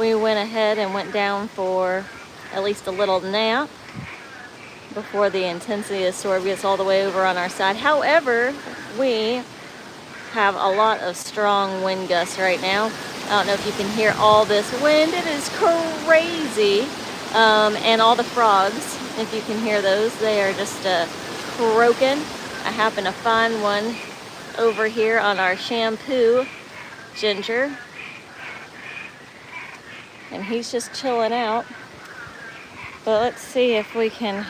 we went ahead and went down for at least a little nap before the intensity of the storm gets all the way over on our side. However, we have a lot of strong wind gusts right now. I don't know if you can hear all this wind. It is crazy. And all the frogs, if you can hear those, they are just croaking. I happen to find one over here on our shampoo ginger, and he's just chilling out. But let's see if we can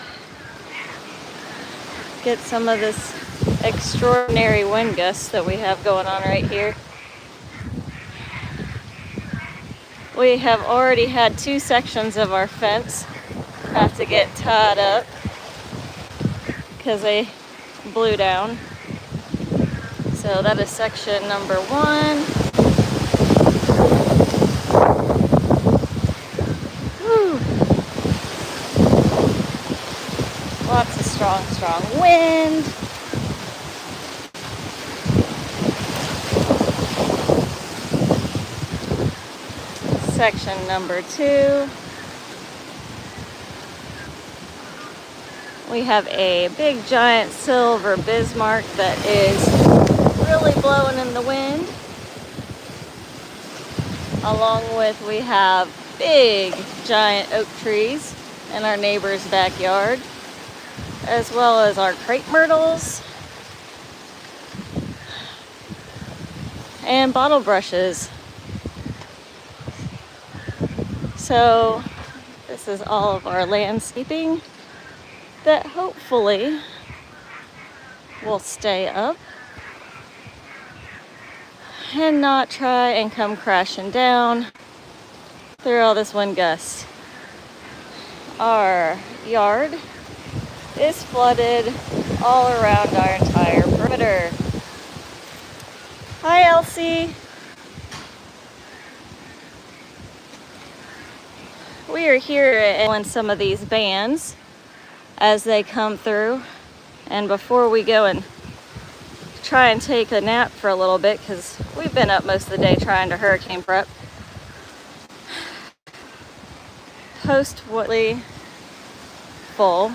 get some of this extraordinary wind gusts that we have going on right here. We have already had 2 sections of our fence have to get tied up because they blew down. So that is section number 1. Whew. Lots of strong wind. Section number 2. We have a big giant silver Bismarck that is really blowing in the wind. Along with, we have big giant oak trees in our neighbor's backyard, as well as our crepe myrtles and bottle brushes. So this is all of our landscaping that hopefully will stay up and not try and come crashing down through all this wind gust. Our yard is flooded all around our entire perimeter. Hi, Elsie. We are here in some of these bands as they come through, and before we go and try and take a nap for a little bit, because we've been up most of the day trying to hurricane prep, post-Woodley full,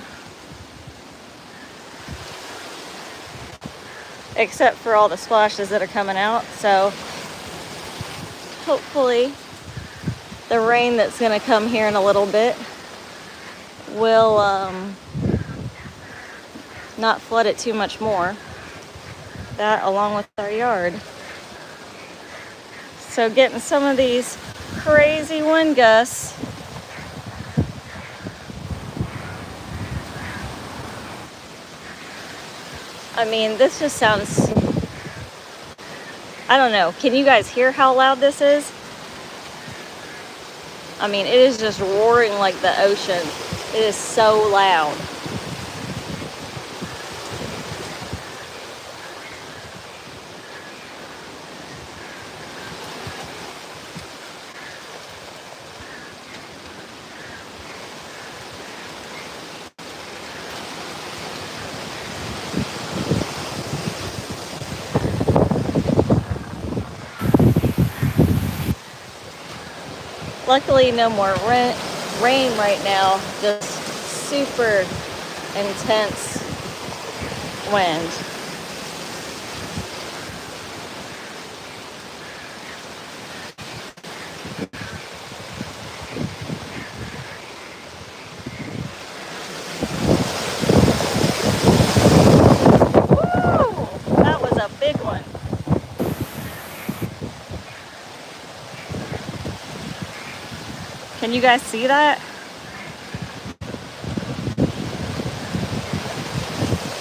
except for all the splashes that are coming out. So hopefully the rain that's going to come here in a little bit will not flood it too much more. That along with our yard. So getting some of these crazy wind gusts. I mean, this just sounds, I don't know. Can you guys hear how loud this is? I mean, it is just roaring like the ocean. It is so loud. Luckily, no more rain right now, just super intense wind. Woo! That was a big one. Can you guys see that?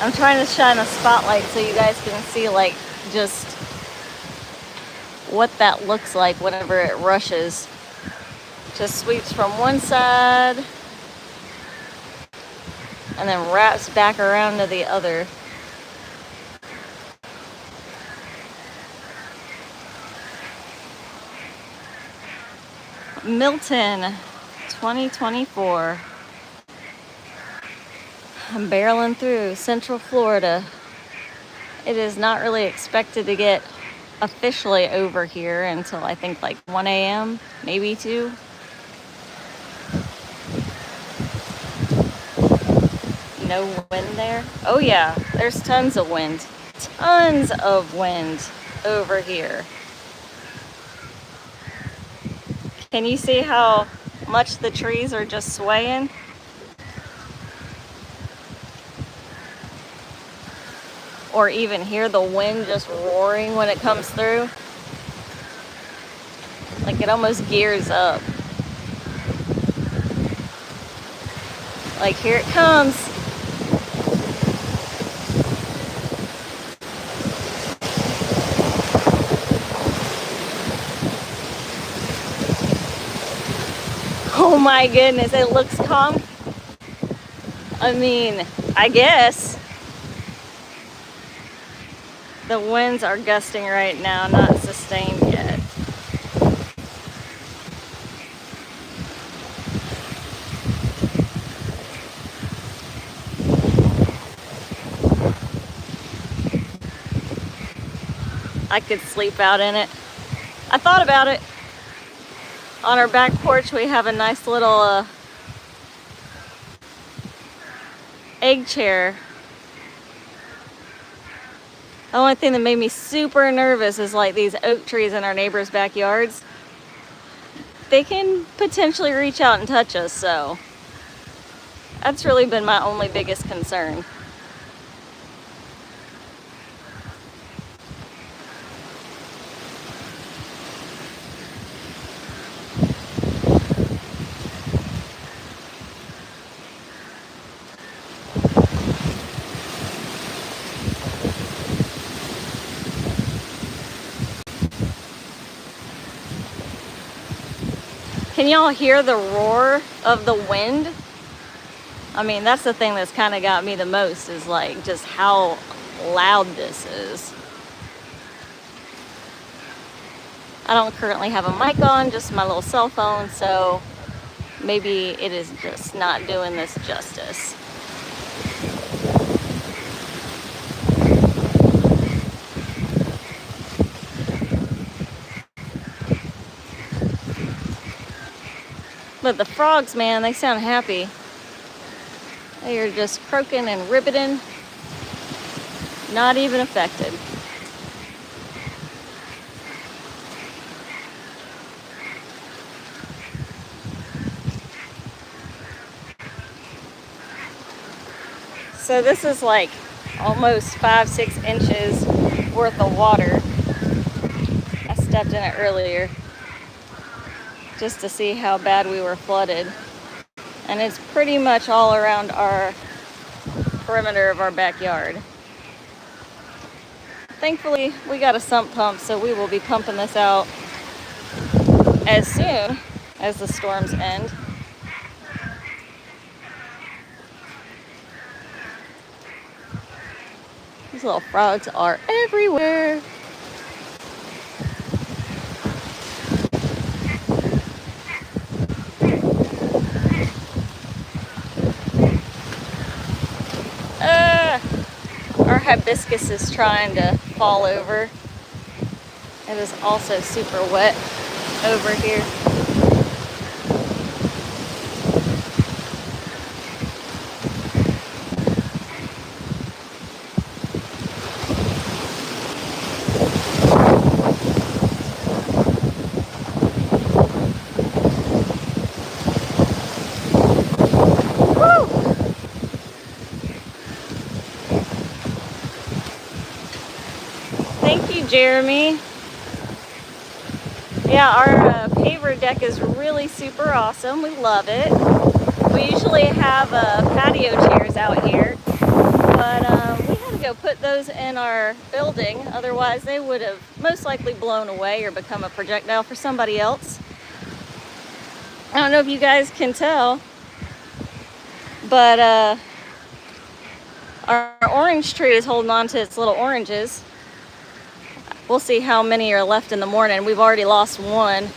I'm trying to shine a spotlight so you guys can see like just what that looks like whenever it rushes. Just sweeps from one side and then wraps back around to the other. Milton, 2024. I'm barreling through Central Florida. It is not really expected to get officially over here until I think like 1 a.m., maybe 2. no wind there. Oh yeah, there's tons of wind. Tons of wind over here. Can you see how much the trees are just swaying? Or even hear the wind just roaring when it comes through? Like it almost gears up. Like here it comes. Oh my goodness, it looks calm. I mean, I guess. The winds are gusting right now, not sustained yet. I could sleep out in it. I thought about it. On our back porch, we have a nice little egg chair. The only thing that made me super nervous is like these oak trees in our neighbors' backyards. They can potentially reach out and touch us, so that's really been my only biggest concern. Can y'all hear the roar of the wind? I mean, that's the thing that's kind of got me the most, is like just how loud this is. I don't currently have a mic on, just my little cell phone, so maybe it is just not doing this justice. But the frogs, man, they sound happy. They are just croaking and ribbiting. Not even affected. So this is like almost 5-6 inches worth of water. I stepped in it earlier just to see how bad we were flooded. And it's pretty much all around our perimeter of our backyard. Thankfully, we got a sump pump, so we will be pumping this out as soon as the storms end. These little frogs are everywhere. Our hibiscus is trying to fall over. It is also super wet over here. Thank you, Jeremy. Yeah, our paver deck is really super awesome. We love it. We usually have patio chairs out here, but we had to go put those in our building. Otherwise, they would have most likely blown away or become a projectile for somebody else. I don't know if you guys can tell, but our orange tree is holding on to its little oranges. We'll see how many are left in the morning. We've already lost one.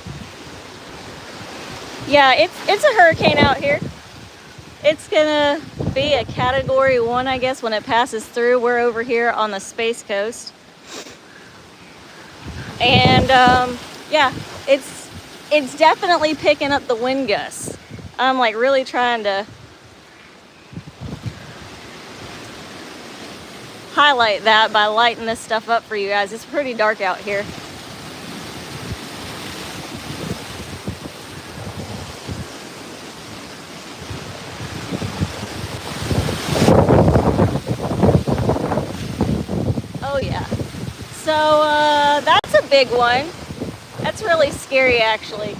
Yeah, it's a hurricane out here. It's gonna be a category 1, I guess, when it passes through. We're over here on the Space Coast. And yeah, it's definitely picking up the wind gusts. I'm like really trying to highlight that by lighting this stuff up for you guys. It's pretty dark out here. Oh yeah. So that's a big one. That's really scary actually.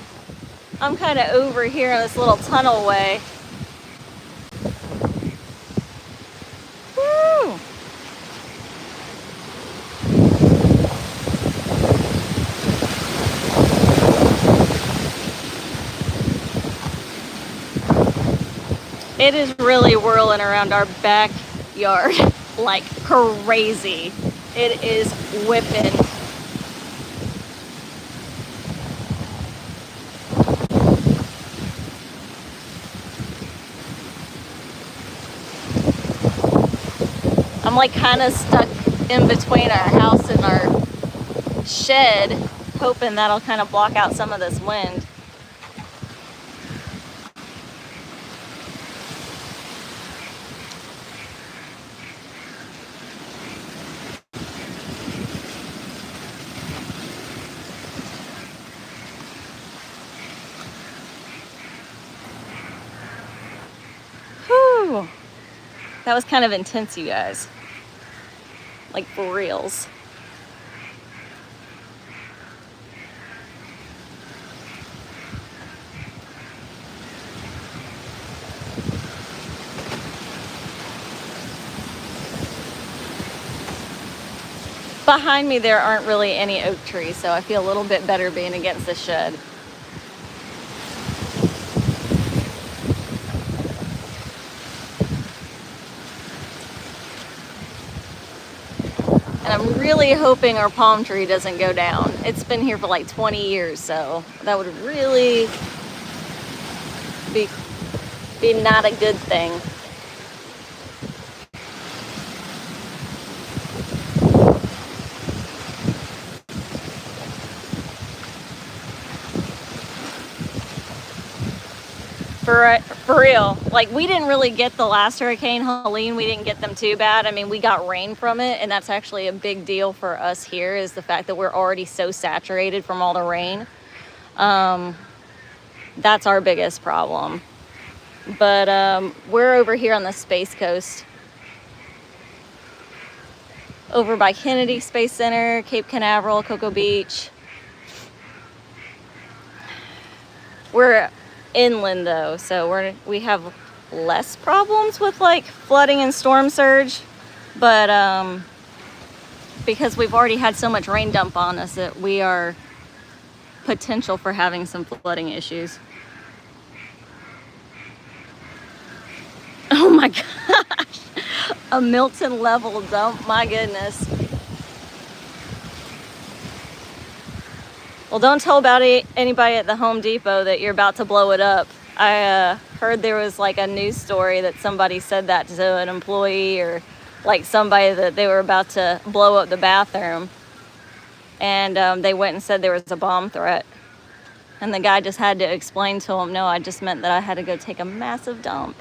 I'm kind of over here in this little tunnel way. Woo! It is really whirling around our backyard like crazy. It is whipping. I'm like kind of stuck in between our house and our shed, hoping that'll kind of block out some of this wind. Whew. That was kind of intense, you guys. Like for reals. Behind me there aren't really any oak trees, so I feel a little bit better being against the shed. And I'm really hoping our palm tree doesn't go down. It's been here for like 20 years, so that would really be not a good thing. For real, like we didn't really get the last hurricane, Helene, we didn't get them too bad. I mean, we got rain from it, and that's actually a big deal for us here, is the fact that we're already so saturated from all the rain. That's our biggest problem. But we're over here on the Space Coast, over by Kennedy Space Center, Cape Canaveral, Cocoa Beach. We're inland though, so we have less problems with like flooding and storm surge, but because we've already had so much rain dump on us that we are potential for having some flooding issues. Oh my gosh, a Milton level dump, my goodness. Well, don't tell about anybody at the Home Depot that you're about to blow it up. I heard there was like a news story that somebody said that to an employee, or like somebody, that they were about to blow up the bathroom. And they went and said there was a bomb threat. And the guy just had to explain to him, no, I just meant that I had to go take a massive dump.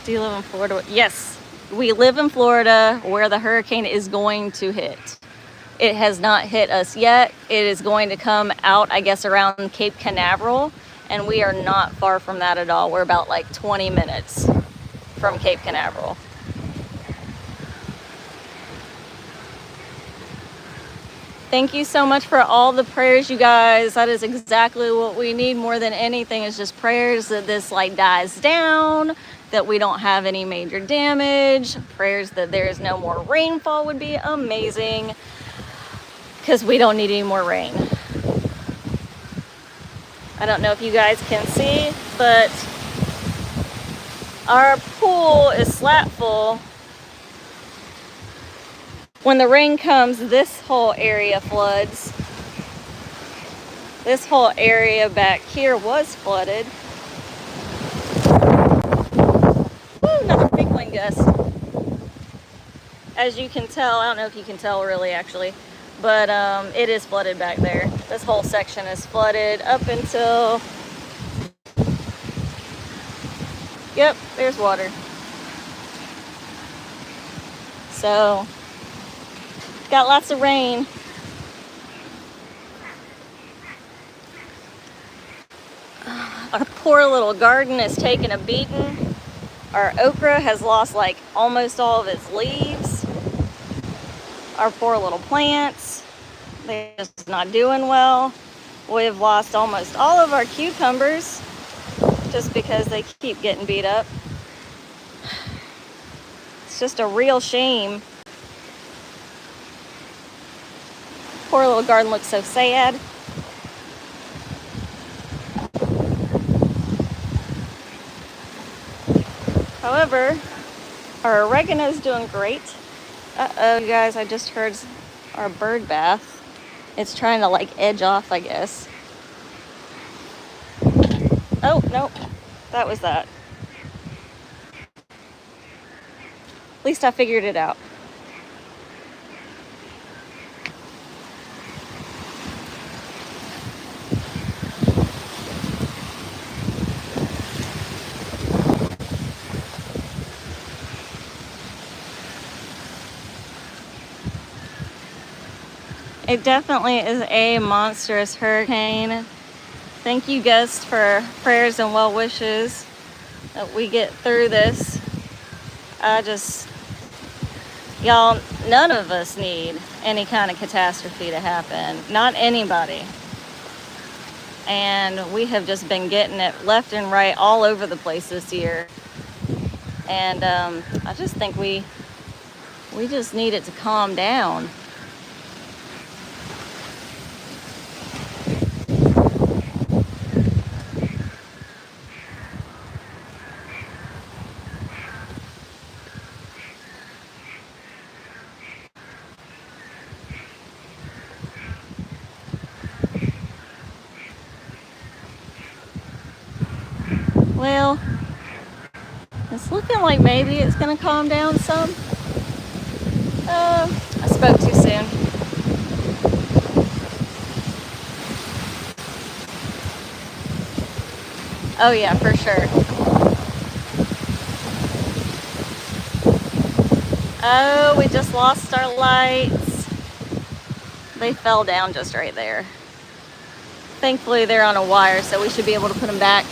Do you live in Florida? Yes, we live in Florida where the hurricane is going to hit. It has not hit us yet. It is going to come out, I guess, around Cape Canaveral, and we are not far from that at all. We're about like 20 minutes from Cape Canaveral. Thank you so much for all the prayers, you guys. That is exactly what we need more than anything, is just prayers that this like dies down, that we don't have any major damage. Prayers that there is no more rainfall would be amazing, because we don't need any more rain. I don't know if you guys can see, but our pool is slap full. When the rain comes, this whole area floods. This whole area back here was flooded. Woo, another big wind gust. As you can tell, I don't know if you can tell really actually, but it is flooded back there. This whole section is flooded up until, yep, there's water. So, got lots of rain. Our poor little garden is taking a beating. Our okra has lost like almost all of its leaves. Our poor little plants, they're just not doing well. We've lost almost all of our cucumbers just because they keep getting beat up. It's just a real shame. Poor little garden looks so sad. However, our oregano's doing great. Uh-oh, you guys, I just heard our bird bath. It's trying to like edge off, I guess. Oh, nope, that was that. At least I figured it out. It definitely is a monstrous hurricane. Thank you, guests, for prayers and well wishes that we get through this. Y'all, none of us need any kind of catastrophe to happen. Not anybody. And we have just been getting it left and right all over the place this year. And I just think we just need it to calm down. Well, it's looking like maybe it's going to calm down some. I spoke too soon. Oh yeah, for sure. Oh, we just lost our lights. They fell down just right there. Thankfully, they're on a wire, so we should be able to put them back.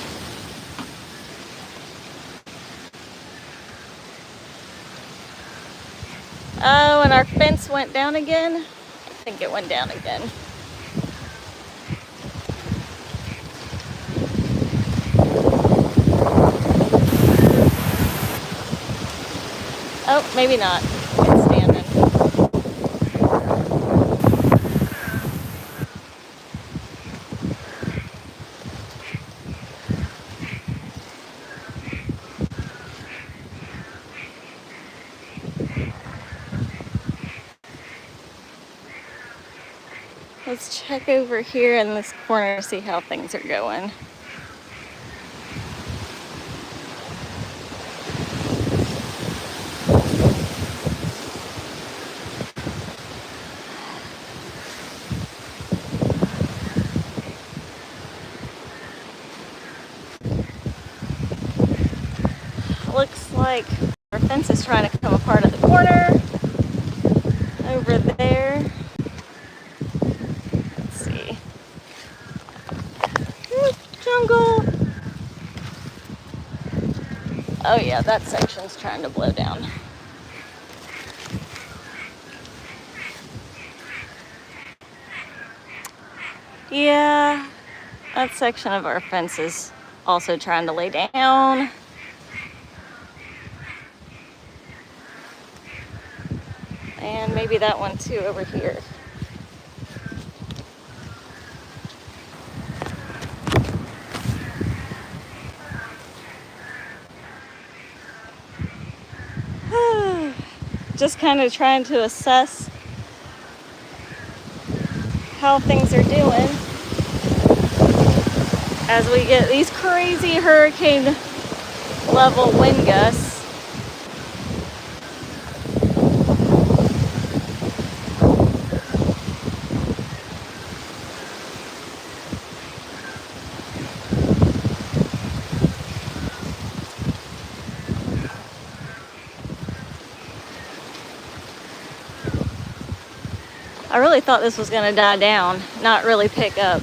Oh, and our fence went down again. I think it went down again. Oh, maybe not. It's standing. Let's check over here in this corner to see how things are going. Looks like our fence is trying to come apart at the corner. Over there. Let's see. Jungle. Oh yeah, that section's trying to blow down. Yeah, that section of our fence is also trying to lay down. And maybe that one too over here. Just kind of trying to assess how things are doing as we get these crazy hurricane level wind gusts. really thought this was going to die down, not really pick up.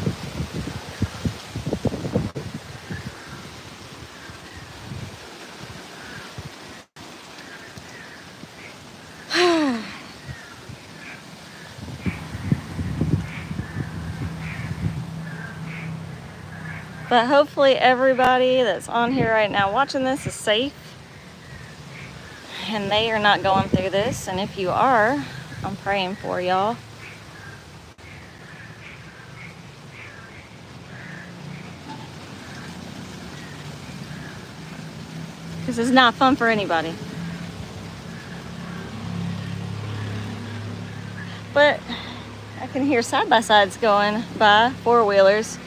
But hopefully everybody that's on here right now watching this is safe and they are not going through this. And if you are, I'm praying for y'all. Because it's not fun for anybody. But I can hear side-by-sides going by, four-wheelers.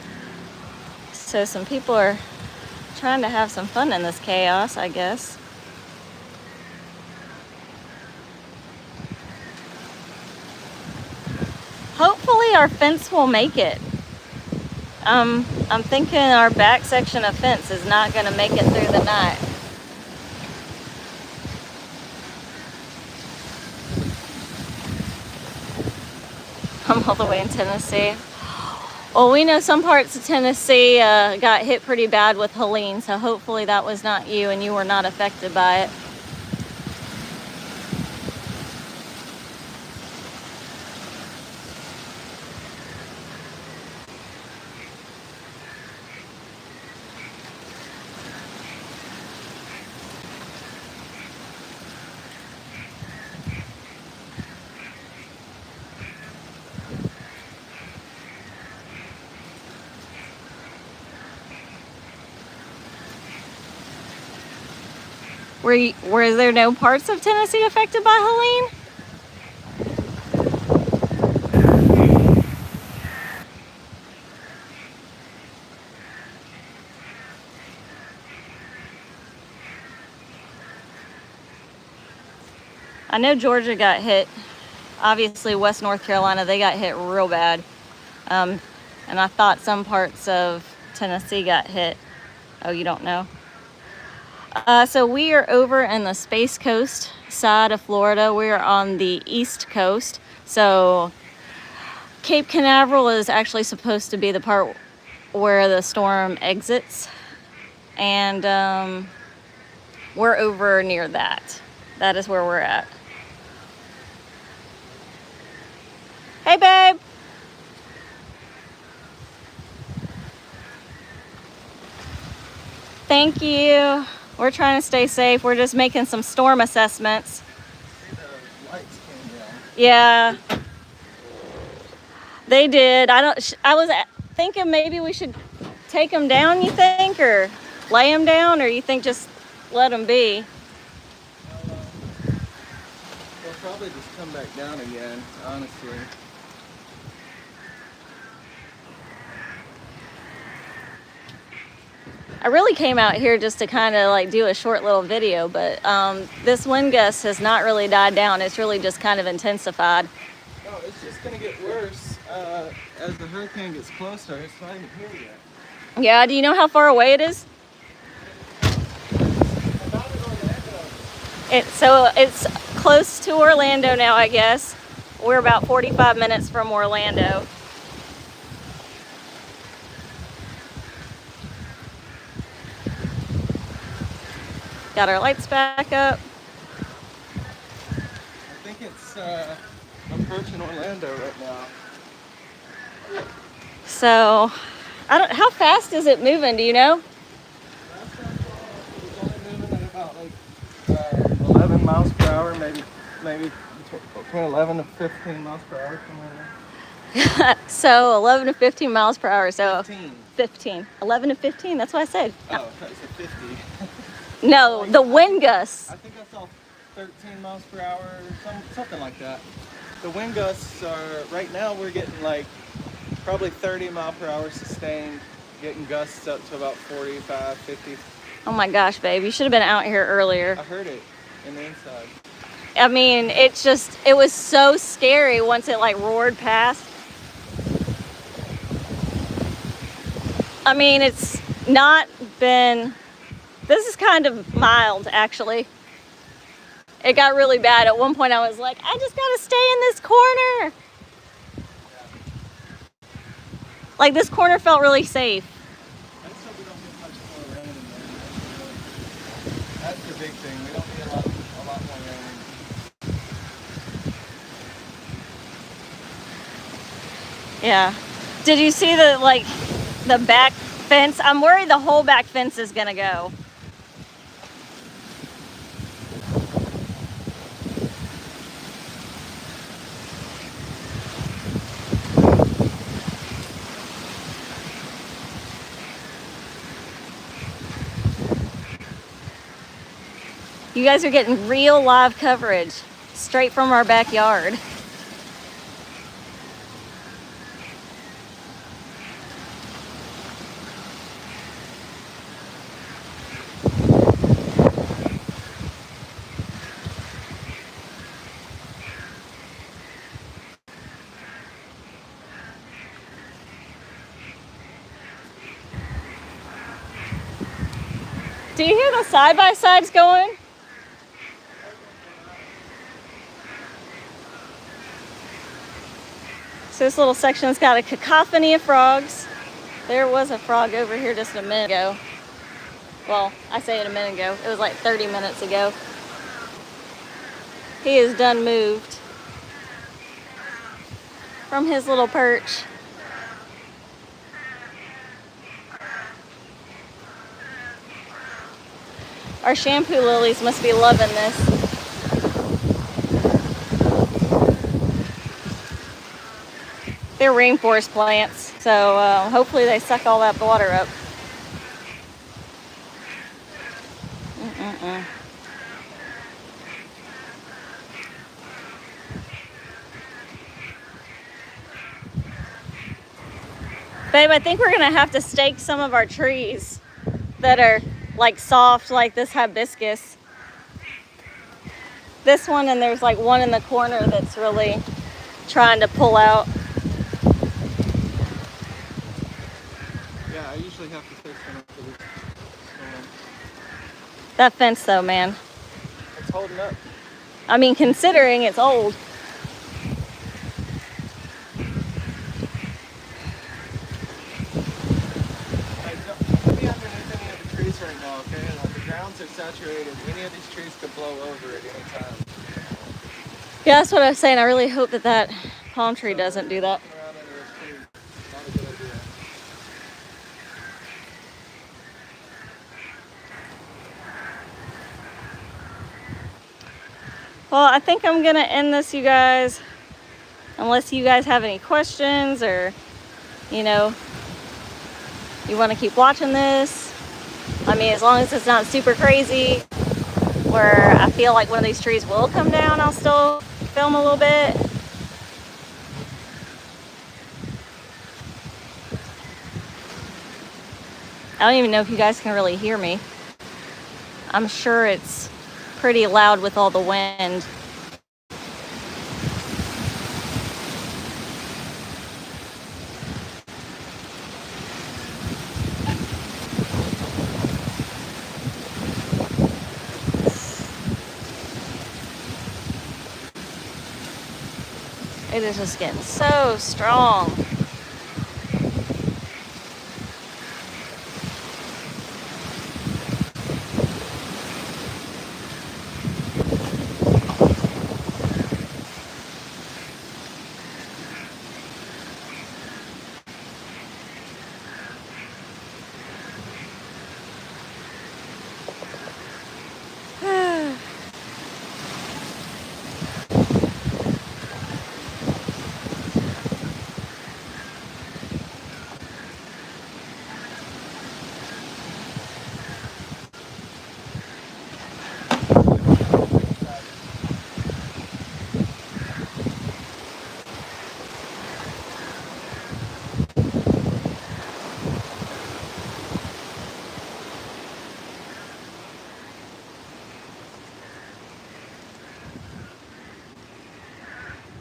So some people are trying to have some fun in this chaos, I guess. Hopefully our fence will make it. I'm thinking our back section of fence is not going to make it through the night. I'm all the way in Tennessee. Well, we know some parts of Tennessee got hit pretty bad with Helene, so hopefully that was not you and you were not affected by it. Were there no parts of Tennessee affected by Helene? I know Georgia got hit. Obviously, West North Carolina, they got hit real bad. And I thought some parts of Tennessee got hit. Oh, you don't know? So we are over in the Space Coast side of Florida. We're on the East Coast. So Cape Canaveral is actually supposed to be the part where the storm exits. And we're over near that. That is where we're at. Hey, babe. Thank you. We're trying to stay safe. We're just making some storm assessments. The lights came down. Yeah. They did. I was thinking maybe we should take them down, you think, or lay them down, or you think just let them be? They'll probably just come back down again, honestly. I really came out here just to kind of like do a short little video, but this wind gust has not really died down. It's really just kind of intensified. No, it's just going to get worse as the hurricane gets closer. It's not even here yet. Yeah, do you know how far away it is? About in Orlando. So it's close to Orlando now, I guess. We're about 45 minutes from Orlando. Got our lights back up. I think it's approaching Orlando right now. So, how fast is it moving? Do you know? Last time it was only moving at about like 11 miles per hour, maybe between 11 to 15 miles per hour, somewhere there. So 11 to 15 miles per hour. So 15. 11 to 15. That's what I said. Oh, I thought you said 50. No, the wind gusts. I think I saw 13 miles per hour, or something like that. The wind gusts are, right now we're getting like probably 30 mile per hour sustained, getting gusts up to about 45, 50. Oh my gosh, babe, you should have been out here earlier. I heard it in the inside. I mean, it was so scary once it like roared past. I mean, it's not been, this is kind of mild actually. It got really bad. At one point I was like, I just gotta stay in this corner. Like this corner felt really safe. I just hope we don't get much more rain in there. That's the big thing. We don't need a lot more rain. Yeah. Did you see the back fence? I'm worried the whole back fence is gonna go. You guys are getting real live coverage straight from our backyard. Do you hear the side-by-sides going? So this little section's got a cacophony of frogs. There was a frog over here just a minute ago. Well, I say it a minute ago. It was like 30 minutes ago. He is done moved from his little perch. Our shampoo lilies must be loving this. They're rainforest plants, so hopefully they suck all that water up. Babe, I think we're gonna have to stake some of our trees that are like soft, like this hibiscus. This one, and there's like one in the corner that's really trying to pull out. Yeah, I usually have to fix them after this storm. That fence though, man. It's holding up. I mean, considering it's old. Don't be underneath any of the trees right now, okay? Like the grounds are saturated. Any of these trees could blow over at any time. Yeah, that's what I was saying. I really hope that that palm tree doesn't do that. Around under those trees. Not a good idea. Well, I think I'm gonna end this, you guys. Unless you guys have any questions or, you know, you want to keep watching this. I mean, as long as it's not super crazy, where I feel like one of these trees will come down, I'll still film a little bit. I don't even know if you guys can really hear me. I'm sure it's pretty loud with all the wind. It is just getting so strong.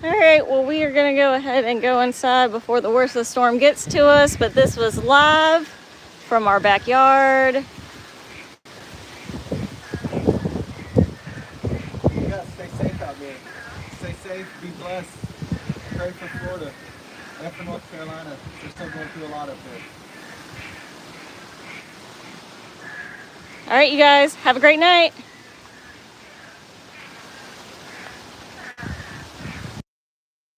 All right, well, we are gonna go ahead and go inside before the worst of the storm gets to us, but this was live from our backyard. Yeah, stay safe out there. Stay safe, be blessed. Pray for Florida. Yeah, for North Carolina, they're still going through a lot up there. All right, you guys, have a great night.